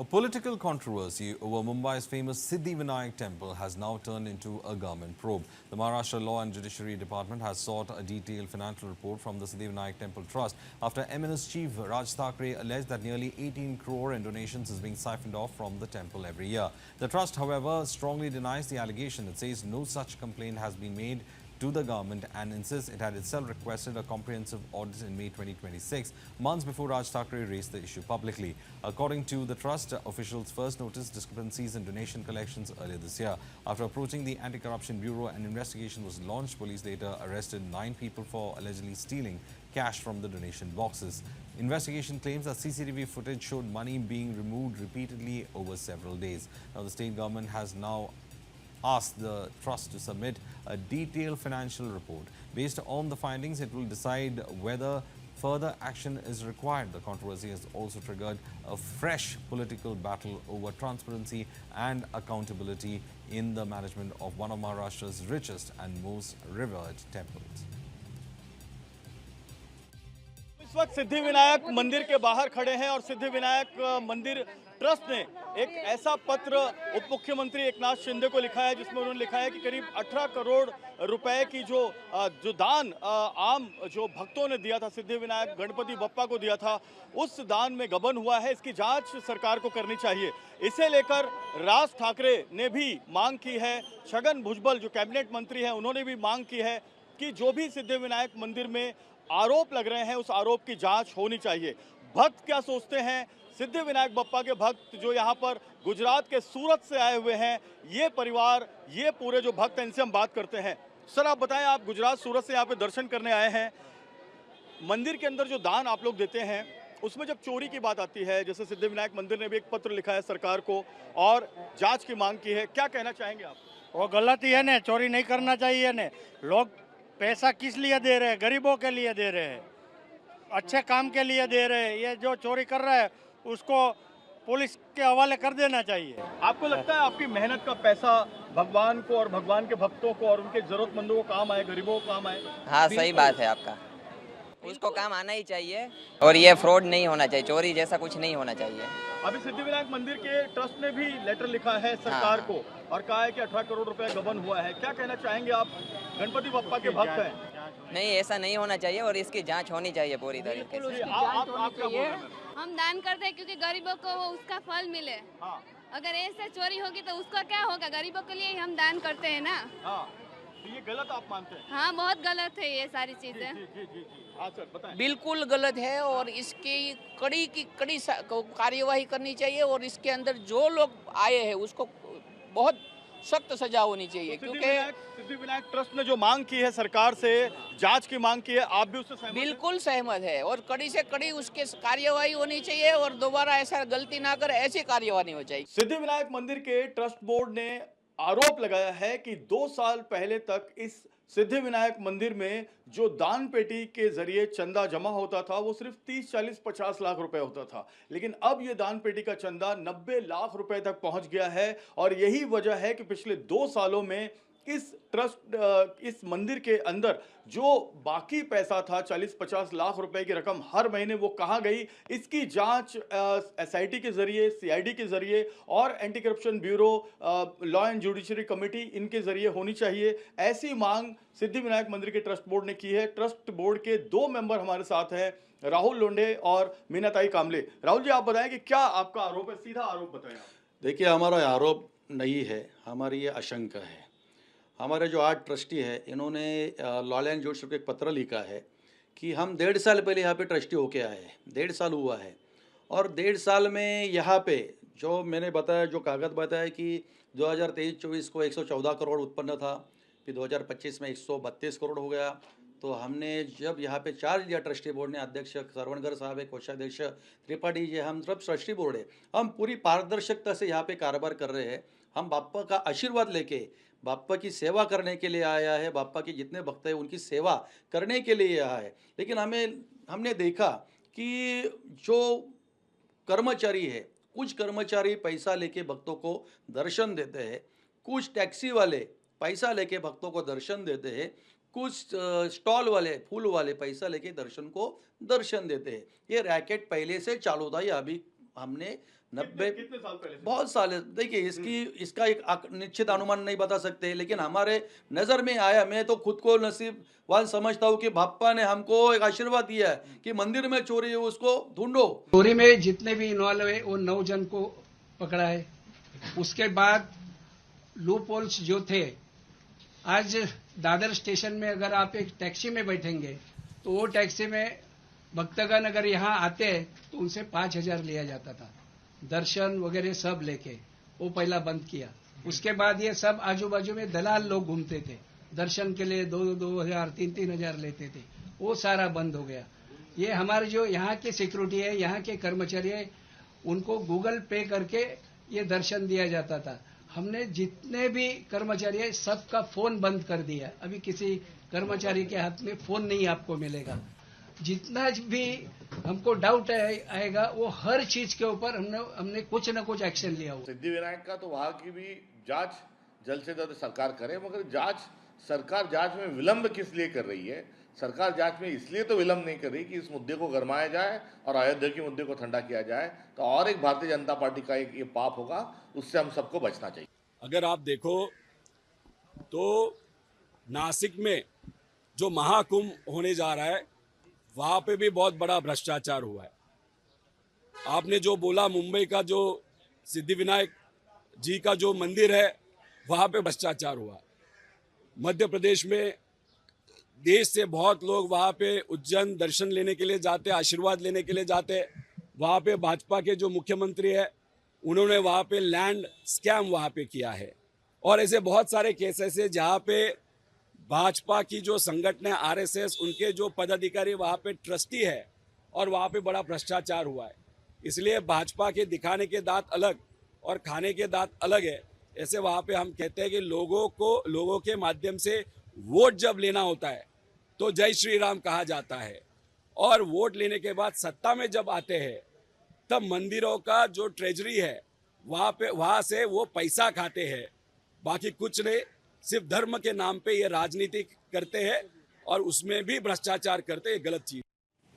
A political controversy over Mumbai's famous Siddhivinayak temple has now turned into a government probe. The Maharashtra Law and Judiciary Department has sought a detailed financial report from the Siddhivinayak Temple Trust after MNS chief Raj Thackeray alleged that nearly 18 crore in donations is being siphoned off from the temple every year. The trust, however, strongly denies the allegation. It says no such complaint has been made to the government and insists it had itself requested a comprehensive audit in May 2026, months before Raj Thackeray raised the issue publicly. According to the trust, officials first noticed discrepancies in donation collections earlier this year. After approaching the Anti-Corruption Bureau, an investigation was launched. Police later arrested 9 people for allegedly stealing cash from the donation boxes. Investigation claims that CCTV footage showed money being removed repeatedly over several days. Now, the state government has now asked the trust to submit a detailed financial report. Based on the findings, it will decide whether further action is required. The controversy has also triggered a fresh political battle over transparency and accountability in the management of one of Maharashtra's richest and most revered temples. इस वक्त सिद्धिविनायक मंदिर के बाहर खड़े हैं और सिद्धिविनायक मंदिर trust ने एक ऐसा पत्र उप मुख्यमंत्री एकनाथ शिंदे को लिखा है जिसमें उन्होंने लिखा है कि करीब 18 करोड़ रुपए की जो दान आम जो भक्तों ने दिया था, सिद्धिविनायक गणपति बप्पा को दिया था, उस दान में गबन हुआ है। इसकी जांच सरकार को करनी चाहिए। इसे लेकर राज ठाकरे ने भी मांग की है। छगन भुजबल जो कैबिनेट मंत्री हैं उन्होंने भी मांग की है कि जो भी सिद्धिविनायक मंदिर में आरोप लग रहे हैं उस आरोप की जांच होनी चाहिए। भक्त क्या सोचते हैं? सिद्धिविनायक बप्पा के भक्त जो यहाँ पर गुजरात के सूरत से आए हुए हैं, ये परिवार, ये पूरे जो भक्त हैं, इनसे हम बात करते हैं। सर, आप बताएं, आप गुजरात सूरत से यहाँ पे दर्शन करने आए हैं। मंदिर के अंदर जो दान आप लोग देते हैं उसमें जब चोरी की बात आती है, जैसे सिद्धिविनायक मंदिर ने भी एक पत्र लिखा है सरकार को और जांच की मांग की है, क्या कहना चाहेंगे आप? वो गलत ही है ना, चोरी नहीं करना चाहिए ना। लोग पैसा किस लिए दे रहे हैं? गरीबों के लिए दे रहे हैं, अच्छे काम के लिए दे रहे हैं। ये जो चोरी कर रहा है उसको पुलिस के हवाले कर देना चाहिए। आपको लगता है आपकी मेहनत का पैसा भगवान को और भगवान के भक्तों को और उनके जरूरतमंदों को काम आए, गरीबों को काम आए? हाँ, सही बात है आपका। उसको काम आना ही चाहिए और ये फ्रॉड नहीं होना चाहिए, चोरी जैसा कुछ नहीं होना चाहिए। अभी सिद्धिविनायक मंदिर के ट्रस्ट ने भी लेटर लिखा है सरकार को और कहा है कि 18 करोड़ रुपए गबन हुआ है। क्या कहना चाहेंगे आप? गणपति बप्पा के भक्त हैं। नहीं, ऐसा नहीं होना चाहिए और इसकी जांच होनी चाहिए पूरी तरीके से। आप क्या बोल रहे हैं? हम दान करते हैं क्योंकि गरीबों को वो उसका फल मिले। हाँ। अगर ऐसे चोरी होगी तो उसका क्या होगा? गरीबों के लिए ही हम दान करते हैं ना। हाँ। तो ये गलत आप मानते हैं? हाँ, बहुत गलत है ये सारी चीजें। जी। हाँ सर, बताएं। बिल्कुल गलत है और इसकी कड़ी की कड़ी कार्यवाही करनी चाहिए और इसके अंदर जो लोग आए हैं उसको बहुत सख्त सजा होनी चाहिए, क्योंकि सिद्धिविनायक ट्रस्ट ने जो मांग की है सरकार से, जांच की मांग की है, आप भी उससे सहमत हैं? बिल्कुल सहमत है और कड़ी से कड़ी उसके कार्यवाही होनी चाहिए और दोबारा ऐसा गलती ना कर ऐसी कार्यवाही हो चाहिए। सिद्धिविनायक मंदिर के ट्रस्ट बोर्ड ने आरोप लगाया है कि 2 साल पहले तक इस सिद्धिविनायक मंदिर में जो दान पेटी के जरिए चंदा जमा होता था वो सिर्फ 30, 40, 50 लाख रुपए होता था, लेकिन अब ये दान पेटी का चंदा 90 लाख रुपए तक पहुंच गया है। और यही वजह है कि पिछले 2 सालों में इस मंदिर के अंदर जो बाकी पैसा था 40-50 लाख रुपए की रकम हर महीने वो कहाँ गई, इसकी जांच एसआईटी के जरिए, सीआईडी के जरिए और anti corruption bureau, law and judiciary committee, इनके जरिए होनी चाहिए। ऐसी मांग सिद्धिविनायक मंदिर के ट्रस्ट बोर्ड ने की है। ट्रस्ट बोर्ड के 2 मेंबर हमारे साथ हैं, राहुल लोंढे और मीनाताई कामले। राहुल जी, आप बताएं कि क्या आपका आरोप है? सीधा आरोप बताएं आप। देखिए, हमारा आरोप नहीं है, हमारी ये आशंका है। हमारे जो 8 ट्रस्टी है, इन्होंने लॉ एंड जुडिशरी को एक पत्र लिखा है कि हम 1.5 साल पहले यहाँ पे ट्रस्टी होके आए हैं, 1.5 साल हुआ है और 1.5 साल में यहाँ पे जो मैंने बताया, जो कागज़ बताया कि 2023-24 को 114 करोड़ उत्पन्न था, फिर 2025 में 132 करोड़ हो गया। तो हमने जब यहाँ पे चार्ज लिया ट्रस्टी बोर्ड ने, अध्यक्ष सरवणकर साहब है, कोषाध्यक्ष त्रिपाठी जी, हम सब ट्रस्टी बोर्ड है, हम पूरी पारदर्शिता से यहाँ पे कारोबार कर रहे हैं। हम बापा का आशीर्वाद लेके बापा की सेवा करने के लिए आया है, बापा के जितने भक्त हैं उनकी सेवा करने के लिए आया है। लेकिन हमने देखा कि जो कर्मचारी है, कुछ कर्मचारी पैसा लेके भक्तों को दर्शन देते हैं, कुछ टैक्सी वाले पैसा लेके भक्तों को दर्शन देते हैं, कुछ स्टॉल वाले, फूल वाले पैसा लेके दर्शन देते हैं। ये रैकेट पहले से चालू था, ये अभी हमने 90 कितने साल पहले से? बहुत साल है। देखिए इसका एक निश्चित अनुमान नहीं बता सकते, लेकिन हमारे नज़र में आया। मैं तो खुद को नसीबवान समझता हूँ कि बापा ने हमको एक आशीर्वाद दिया है कि मंदिर में चोरी है उसको ढूंढो। चोरी में जितने भी इन्वॉल्व है वो 9 जन को पकड़ा है। उसके बाद लूप होल्स जो थे, आज दादर स्टेशन में अगर आप एक टैक्सी में बैठेंगे तो वो टैक्सी में भक्तगण अगर यहाँ आते हैं तो उनसे 5,000 लिया जाता था, दर्शन वगैरह सब लेके। वो पहला बंद किया। उसके बाद ये सब आजू बाजू में दलाल लोग घूमते थे, दर्शन के लिए 2,000 3,000 लेते थे, वो सारा बंद हो गया। ये हमारे जो यहाँ की सिक्योरिटी है, यहाँ के कर्मचारी है, उनको गूगल पे करके ये दर्शन दिया जाता था। हमने जितने भी कर्मचारी है सबका फोन बंद कर दिया। अभी किसी कर्मचारी के हाथ में फोन नहीं आपको मिलेगा। जितना भी हमको डाउट आएगा वो हर चीज के ऊपर हमने कुछ न कुछ एक्शन लिया हुआ। सिद्धिविनायक का तो वहाँ की भी जांच जल्द से जल्द सरकार करे, मगर सरकार जांच में विलंब किस लिए कर रही है? सरकार जांच में इसलिए तो विलंब नहीं कर रही कि इस मुद्दे को गरमाया जाए और अयोध्या के मुद्दे को ठंडा किया जाए, तो और एक भारतीय जनता पार्टी का एक ये पाप होगा, उससे हम सबको बचना चाहिए। अगर आप देखो तो नासिक में जो महाकुंभ होने जा रहा है वहाँ पे भी बहुत बड़ा भ्रष्टाचार हुआ है। आपने जो बोला मुंबई का जो सिद्धिविनायक जी का जो मंदिर है वहाँ पे भ्रष्टाचार हुआ। मध्य प्रदेश में देश से बहुत लोग वहाँ पे उज्जैन दर्शन लेने के लिए जाते, आशीर्वाद लेने के लिए जाते। वहाँ पे भाजपा के जो मुख्यमंत्री है उन्होंने वहाँ पे लैंड स्कैम वहाँ पे किया है। और ऐसे बहुत सारे केसेस है जहाँ पे भाजपा की जो संगठन है आरएसएस, उनके जो पदाधिकारी वहाँ पे ट्रस्टी है और वहाँ पे बड़ा भ्रष्टाचार हुआ है। इसलिए भाजपा के दिखाने के दांत अलग और खाने के दांत अलग है। ऐसे वहाँ पे हम कहते हैं कि लोगों के माध्यम से वोट जब लेना होता है तो जय श्री राम कहा जाता है, और वोट लेने के बाद सत्ता में जब आते हैं तब मंदिरों का जो ट्रेजरी है वहाँ से वो पैसा खाते हैं। बाकी कुछ नहीं, सिर्फ धर्म के नाम पे ये राजनीति करते हैं और उसमें भी भ्रष्टाचार करते हैं। गलत चीज।